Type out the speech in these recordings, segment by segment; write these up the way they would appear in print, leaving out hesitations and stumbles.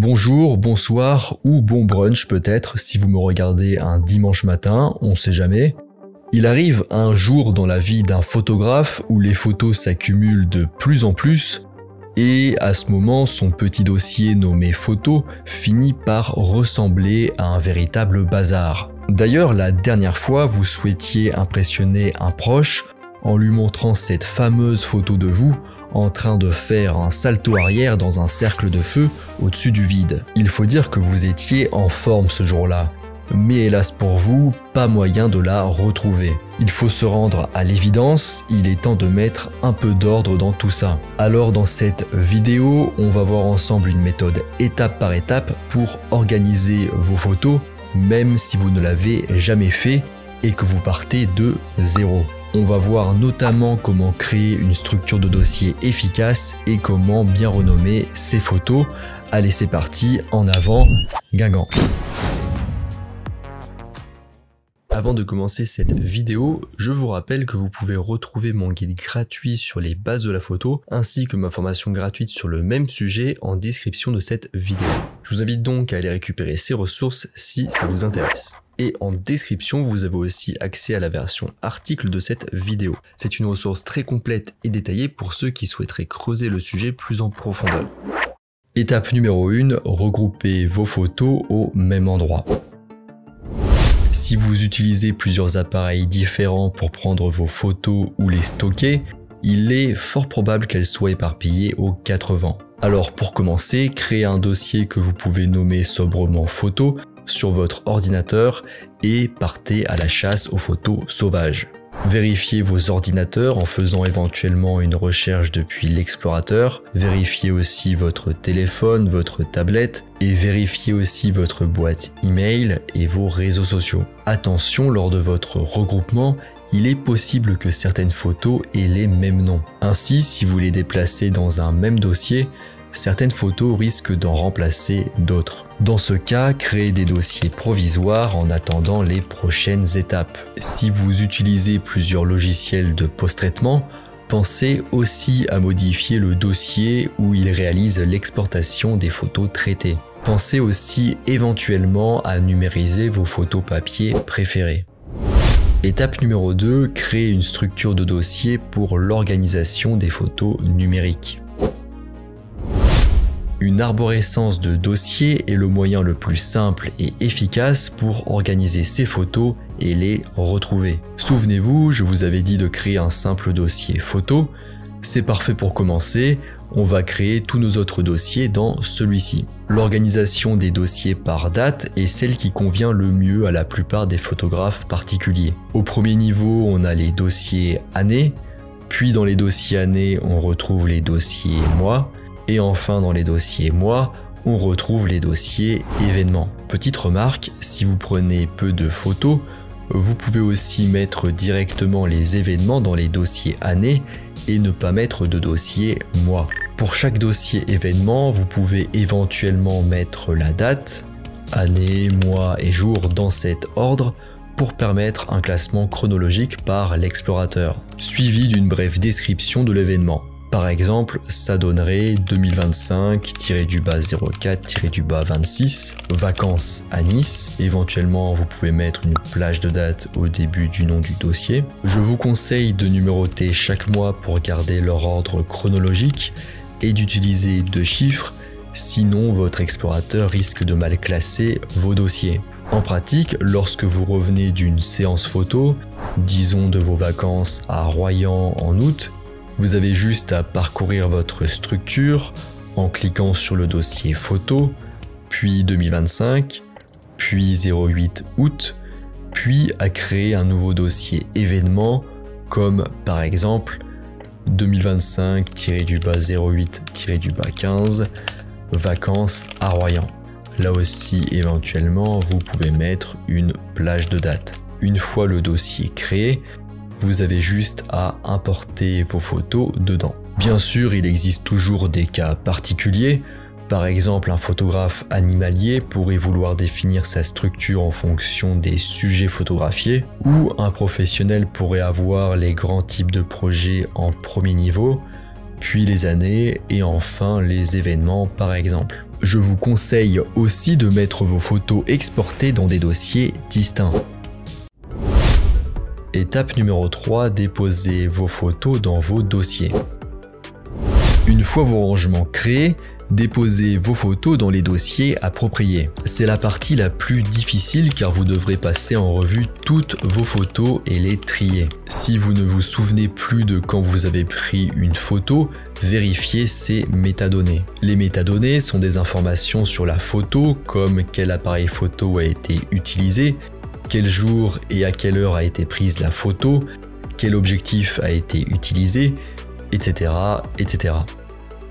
Bonjour, bonsoir ou bon brunch peut-être si vous me regardez un dimanche matin, on sait jamais. Il arrive un jour dans la vie d'un photographe où les photos s'accumulent de plus en plus et à ce moment son petit dossier nommé photo finit par ressembler à un véritable bazar. D'ailleurs la dernière fois vous souhaitiez impressionner un proche en lui montrant cette fameuse photo de vous en train de faire un salto arrière dans un cercle de feu au-dessus du vide. Il faut dire que vous étiez en forme ce jour-là, mais hélas pour vous, pas moyen de la retrouver. Il faut se rendre à l'évidence, il est temps de mettre un peu d'ordre dans tout ça. Alors dans cette vidéo, on va voir ensemble une méthode étape par étape pour organiser vos photos, même si vous ne l'avez jamais fait et que vous partez de zéro. On va voir notamment comment créer une structure de dossier efficace et comment bien renommer ses photos. Allez, c'est parti, en avant, Guingamp. Avant de commencer cette vidéo, je vous rappelle que vous pouvez retrouver mon guide gratuit sur les bases de la photo ainsi que ma formation gratuite sur le même sujet en description de cette vidéo. Je vous invite donc à aller récupérer ces ressources si ça vous intéresse. Et en description, vous avez aussi accès à la version article de cette vidéo. C'est une ressource très complète et détaillée pour ceux qui souhaiteraient creuser le sujet plus en profondeur. Étape numéro 1, regroupez vos photos au même endroit. Si vous utilisez plusieurs appareils différents pour prendre vos photos ou les stocker, il est fort probable qu'elles soient éparpillées aux 4 vents. Alors pour commencer, créez un dossier que vous pouvez nommer sobrement photo sur votre ordinateur et partez à la chasse aux photos sauvages. Vérifiez vos ordinateurs en faisant éventuellement une recherche depuis l'explorateur. Vérifiez aussi votre téléphone, votre tablette et vérifiez aussi votre boîte email et vos réseaux sociaux. Attention, lors de votre regroupement, il est possible que certaines photos aient les mêmes noms. Ainsi, si vous les déplacez dans un même dossier, certaines photos risquent d'en remplacer d'autres. Dans ce cas, créez des dossiers provisoires en attendant les prochaines étapes. Si vous utilisez plusieurs logiciels de post-traitement, pensez aussi à modifier le dossier où il réalise l'exportation des photos traitées. Pensez aussi éventuellement à numériser vos photos papier préférées. Étape numéro 2, créez une structure de dossier pour l'organisation des photos numériques. Une arborescence de dossiers est le moyen le plus simple et efficace pour organiser ces photos et les retrouver. Souvenez-vous, je vous avais dit de créer un simple dossier photo. C'est parfait pour commencer, on va créer tous nos autres dossiers dans celui-ci. L'organisation des dossiers par date est celle qui convient le mieux à la plupart des photographes particuliers. Au premier niveau, on a les dossiers années, puis dans les dossiers années, on retrouve les dossiers mois, et enfin dans les dossiers mois, on retrouve les dossiers événements. Petite remarque, si vous prenez peu de photos, vous pouvez aussi mettre directement les événements dans les dossiers années et ne pas mettre de dossier mois. Pour chaque dossier événement, vous pouvez éventuellement mettre la date, année, mois et jour dans cet ordre pour permettre un classement chronologique par l'explorateur, suivi d'une brève description de l'événement. Par exemple, ça donnerait 2025-04-26, vacances à Nice. Éventuellement, vous pouvez mettre une plage de date au début du nom du dossier. Je vous conseille de numéroter chaque mois pour garder leur ordre chronologique et d'utiliser 2 chiffres, sinon votre explorateur risque de mal classer vos dossiers. En pratique, lorsque vous revenez d'une séance photo, disons de vos vacances à Royan en août, vous avez juste à parcourir votre structure en cliquant sur le dossier photo, puis 2025, puis 08 août, puis à créer un nouveau dossier événement comme par exemple 2025-08-15, vacances à Royan. Là aussi, éventuellement, vous pouvez mettre une plage de date. Une fois le dossier créé, vous avez juste à importer vos photos dedans. Bien sûr, il existe toujours des cas particuliers. Par exemple, un photographe animalier pourrait vouloir définir sa structure en fonction des sujets photographiés, ou un professionnel pourrait avoir les grands types de projets en premier niveau, puis les années et enfin les événements par exemple. Je vous conseille aussi de mettre vos photos exportées dans des dossiers distincts. Étape numéro 3, déposez vos photos dans vos dossiers. Une fois vos rangements créés, déposez vos photos dans les dossiers appropriés. C'est la partie la plus difficile car vous devrez passer en revue toutes vos photos et les trier. Si vous ne vous souvenez plus de quand vous avez pris une photo, vérifiez ces métadonnées. Les métadonnées sont des informations sur la photo comme quel appareil photo a été utilisé, quel jour et à quelle heure a été prise la photo, quel objectif a été utilisé, etc. etc.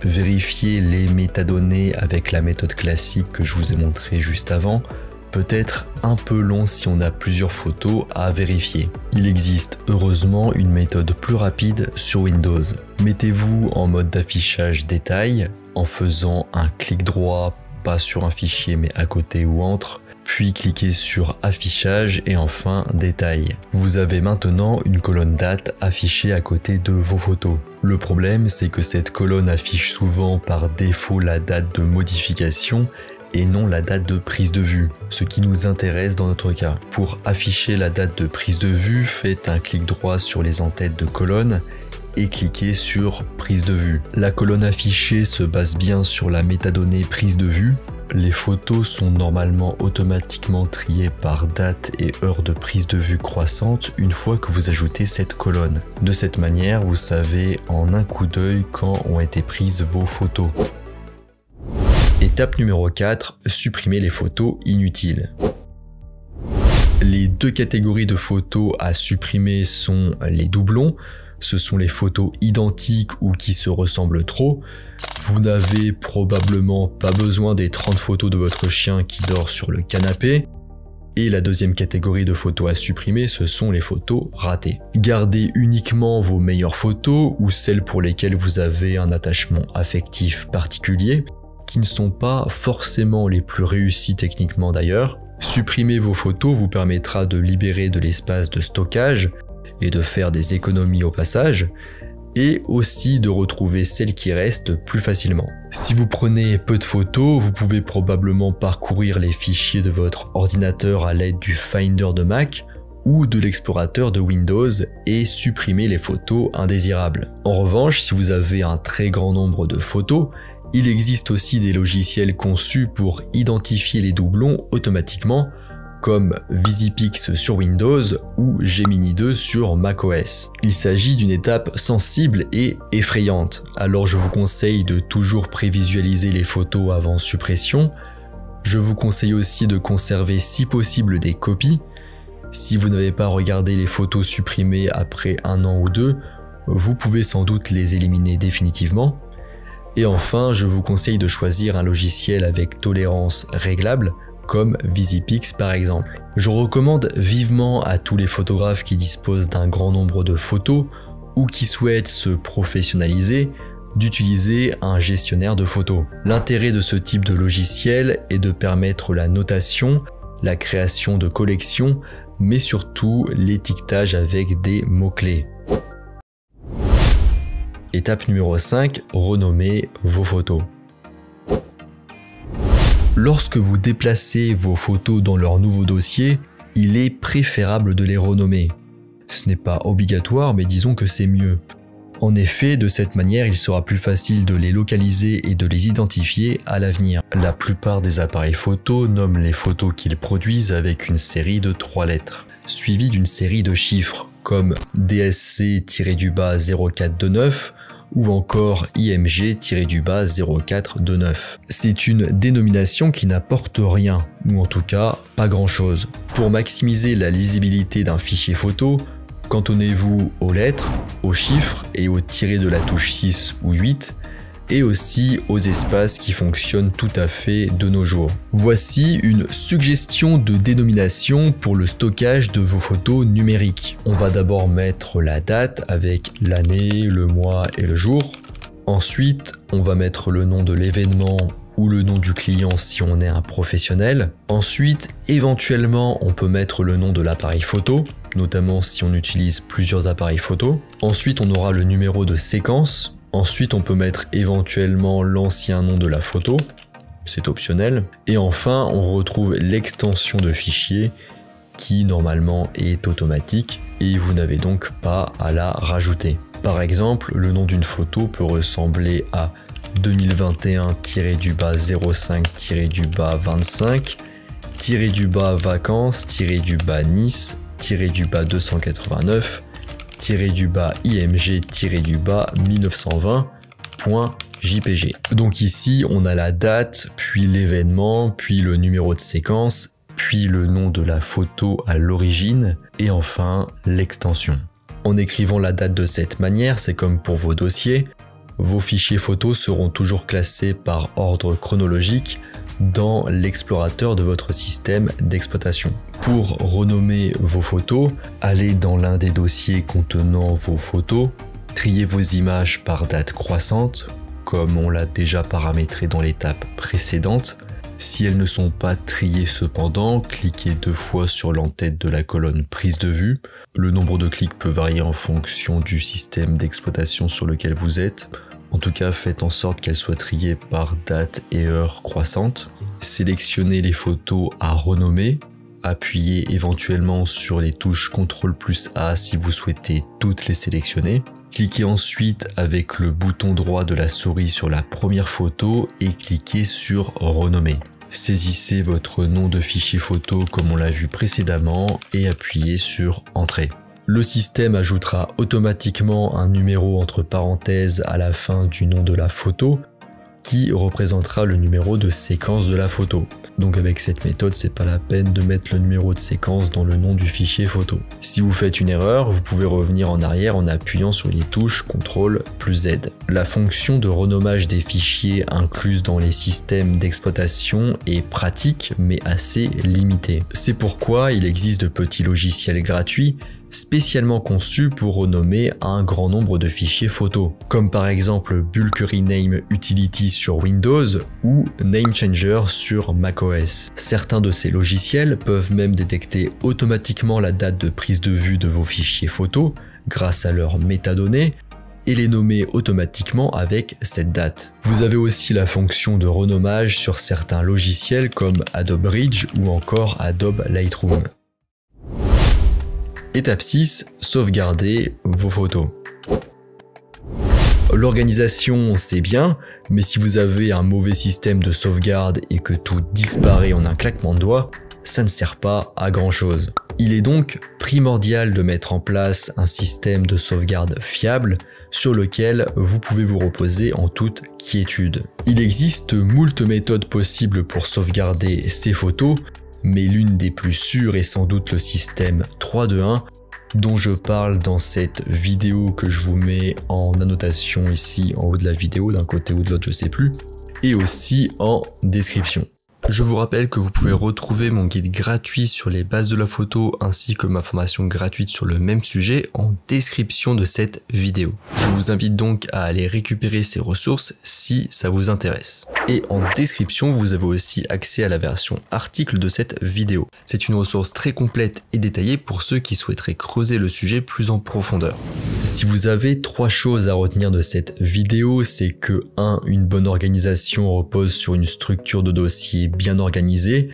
Vérifier les métadonnées avec la méthode classique que je vous ai montré juste avant peut être un peu long si on a plusieurs photos à vérifier. Il existe heureusement une méthode plus rapide sur Windows. Mettez-vous en mode d'affichage détail en faisant un clic droit, pas sur un fichier mais à côté ou entre, puis cliquez sur affichage et enfin détail. Vous avez maintenant une colonne date affichée à côté de vos photos. Le problème, c'est que cette colonne affiche souvent par défaut la date de modification et non la date de prise de vue, ce qui nous intéresse dans notre cas. Pour afficher la date de prise de vue, faites un clic droit sur les en-têtes de colonne et cliquez sur prise de vue. La colonne affichée se base bien sur la métadonnée prise de vue. Les photos sont normalement automatiquement triées par date et heure de prise de vue croissante une fois que vous ajoutez cette colonne. De cette manière, vous savez en un coup d'œil quand ont été prises vos photos. Étape numéro 4, supprimer les photos inutiles. Les deux catégories de photos à supprimer sont les doublons. Ce sont les photos identiques ou qui se ressemblent trop. Vous n'avez probablement pas besoin des 30 photos de votre chien qui dort sur le canapé. Et la deuxième catégorie de photos à supprimer, ce sont les photos ratées. Gardez uniquement vos meilleures photos ou celles pour lesquelles vous avez un attachement affectif particulier, qui ne sont pas forcément les plus réussies techniquement d'ailleurs. Supprimer vos photos vous permettra de libérer de l'espace de stockage et de faire des économies au passage, et aussi de retrouver celles qui restent plus facilement. Si vous prenez peu de photos, vous pouvez probablement parcourir les fichiers de votre ordinateur à l'aide du Finder de Mac ou de l'explorateur de Windows et supprimer les photos indésirables. En revanche, si vous avez un très grand nombre de photos, il existe aussi des logiciels conçus pour identifier les doublons automatiquement, comme VisiPix sur Windows ou Gemini 2 sur macOS. Il s'agit d'une étape sensible et effrayante, alors je vous conseille de toujours prévisualiser les photos avant suppression. Je vous conseille aussi de conserver si possible des copies. Si vous n'avez pas regardé les photos supprimées après 1 an ou 2, vous pouvez sans doute les éliminer définitivement. Et enfin, je vous conseille de choisir un logiciel avec tolérance réglable, comme VisiPix par exemple. Je recommande vivement à tous les photographes qui disposent d'un grand nombre de photos ou qui souhaitent se professionnaliser d'utiliser un gestionnaire de photos. L'intérêt de ce type de logiciel est de permettre la notation, la création de collections, mais surtout l'étiquetage avec des mots-clés. Étape numéro 5, renommer vos photos. Lorsque vous déplacez vos photos dans leur nouveau dossier, il est préférable de les renommer. Ce n'est pas obligatoire, mais disons que c'est mieux. En effet, de cette manière, il sera plus facile de les localiser et de les identifier à l'avenir. La plupart des appareils photo nomment les photos qu'ils produisent avec une série de 3 lettres, suivie d'une série de chiffres, comme DSC-0429, ou encore IMG-0429. C'est une dénomination qui n'apporte rien, ou en tout cas pas grand chose. Pour maximiser la lisibilité d'un fichier photo, cantonnez-vous aux lettres, aux chiffres et aux tirés de la touche 6 ou 8, et aussi aux espaces qui fonctionnent tout à fait de nos jours. Voici une suggestion de dénomination pour le stockage de vos photos numériques. On va d'abord mettre la date avec l'année, le mois et le jour. Ensuite, on va mettre le nom de l'événement ou le nom du client si on est un professionnel. Ensuite, éventuellement, on peut mettre le nom de l'appareil photo, notamment si on utilise plusieurs appareils photo. Ensuite, on aura le numéro de séquence. Ensuite, on peut mettre éventuellement l'ancien nom de la photo. c'est optionnel. Et enfin, on retrouve l'extension de fichier qui normalement est automatique et vous n'avez donc pas à la rajouter. Par exemple, le nom d'une photo peut ressembler à 2021-05-25 vacances Nice -289 -img 1920.jpg. Donc ici on a la date, puis l'événement, puis le numéro de séquence, puis le nom de la photo à l'origine et enfin l'extension. En écrivant la date de cette manière, c'est comme pour vos dossiers, vos fichiers photos seront toujours classés par ordre chronologique dans l'explorateur de votre système d'exploitation. Pour renommer vos photos, allez dans l'un des dossiers contenant vos photos, triez vos images par date croissante, comme on l'a déjà paramétré dans l'étape précédente. Si elles ne sont pas triées cependant, cliquez 2 fois sur l'entête de la colonne prise de vue. Le nombre de clics peut varier en fonction du système d'exploitation sur lequel vous êtes. En tout cas, faites en sorte qu'elles soient triées par date et heure croissante. Sélectionnez les photos à renommer. Appuyez éventuellement sur les touches CTRL+A si vous souhaitez toutes les sélectionner. Cliquez ensuite avec le bouton droit de la souris sur la première photo et cliquez sur Renommer. Saisissez votre nom de fichier photo comme on l'a vu précédemment et appuyez sur Entrée. Le système ajoutera automatiquement un numéro entre parenthèses à la fin du nom de la photo qui représentera le numéro de séquence de la photo. Donc avec cette méthode, c'est pas la peine de mettre le numéro de séquence dans le nom du fichier photo. Si vous faites une erreur, vous pouvez revenir en arrière en appuyant sur les touches CTRL+Z. La fonction de renommage des fichiers incluse dans les systèmes d'exploitation est pratique mais assez limitée. C'est pourquoi il existe de petits logiciels gratuits spécialement conçus pour renommer un grand nombre de fichiers photos, comme par exemple Bulk Rename Utility sur Windows ou NameChanger sur macOS. Certains de ces logiciels peuvent même détecter automatiquement la date de prise de vue de vos fichiers photos grâce à leurs métadonnées et les nommer automatiquement avec cette date. Vous avez aussi la fonction de renommage sur certains logiciels comme Adobe Bridge ou encore Adobe Lightroom. Étape 6, sauvegarder vos photos. L'organisation, c'est bien, mais si vous avez un mauvais système de sauvegarde et que tout disparaît en un claquement de doigts, ça ne sert pas à grand chose. Il est donc primordial de mettre en place un système de sauvegarde fiable sur lequel vous pouvez vous reposer en toute quiétude. Il existe moult méthodes possibles pour sauvegarder ces photos, mais l'une des plus sûres est sans doute le système 3-2-1 dont je parle dans cette vidéo que je vous mets en annotation ici en haut de la vidéo, d'un côté ou de l'autre je sais plus, et aussi en description. Je vous rappelle que vous pouvez retrouver mon guide gratuit sur les bases de la photo ainsi que ma formation gratuite sur le même sujet en description de cette vidéo. Je vous invite donc à aller récupérer ces ressources si ça vous intéresse. Et en description, vous avez aussi accès à la version article de cette vidéo. C'est une ressource très complète et détaillée pour ceux qui souhaiteraient creuser le sujet plus en profondeur. Si vous avez 3 choses à retenir de cette vidéo, c'est que 1. Une bonne organisation repose sur une structure de dossier bien organisée,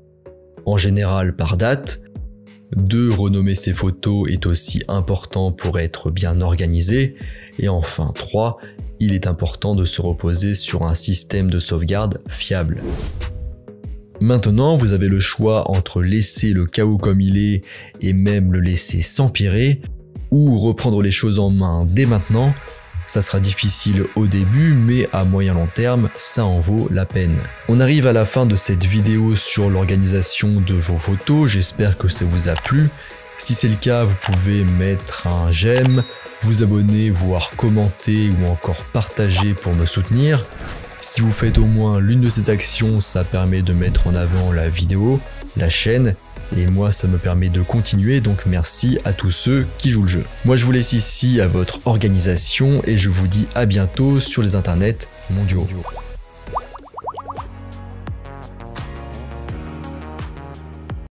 en général par date. 2. Renommer ses photos est aussi important pour être bien organisé. Et enfin 3. Il est important de se reposer sur un système de sauvegarde fiable. Maintenant, vous avez le choix entre laisser le chaos comme il est et même le laisser s'empirer, ou reprendre les choses en main dès maintenant. Ça sera difficile au début, mais à moyen long terme, ça en vaut la peine. On arrive à la fin de cette vidéo sur l'organisation de vos photos, j'espère que ça vous a plu. Si c'est le cas, vous pouvez mettre un j'aime, vous abonner, voire commenter ou encore partager pour me soutenir. Si vous faites au moins l'une de ces actions, ça permet de mettre en avant la vidéo, la chaîne, et moi ça me permet de continuer, donc merci à tous ceux qui jouent le jeu. Moi je vous laisse ici à votre organisation et je vous dis à bientôt sur les internets mondiaux.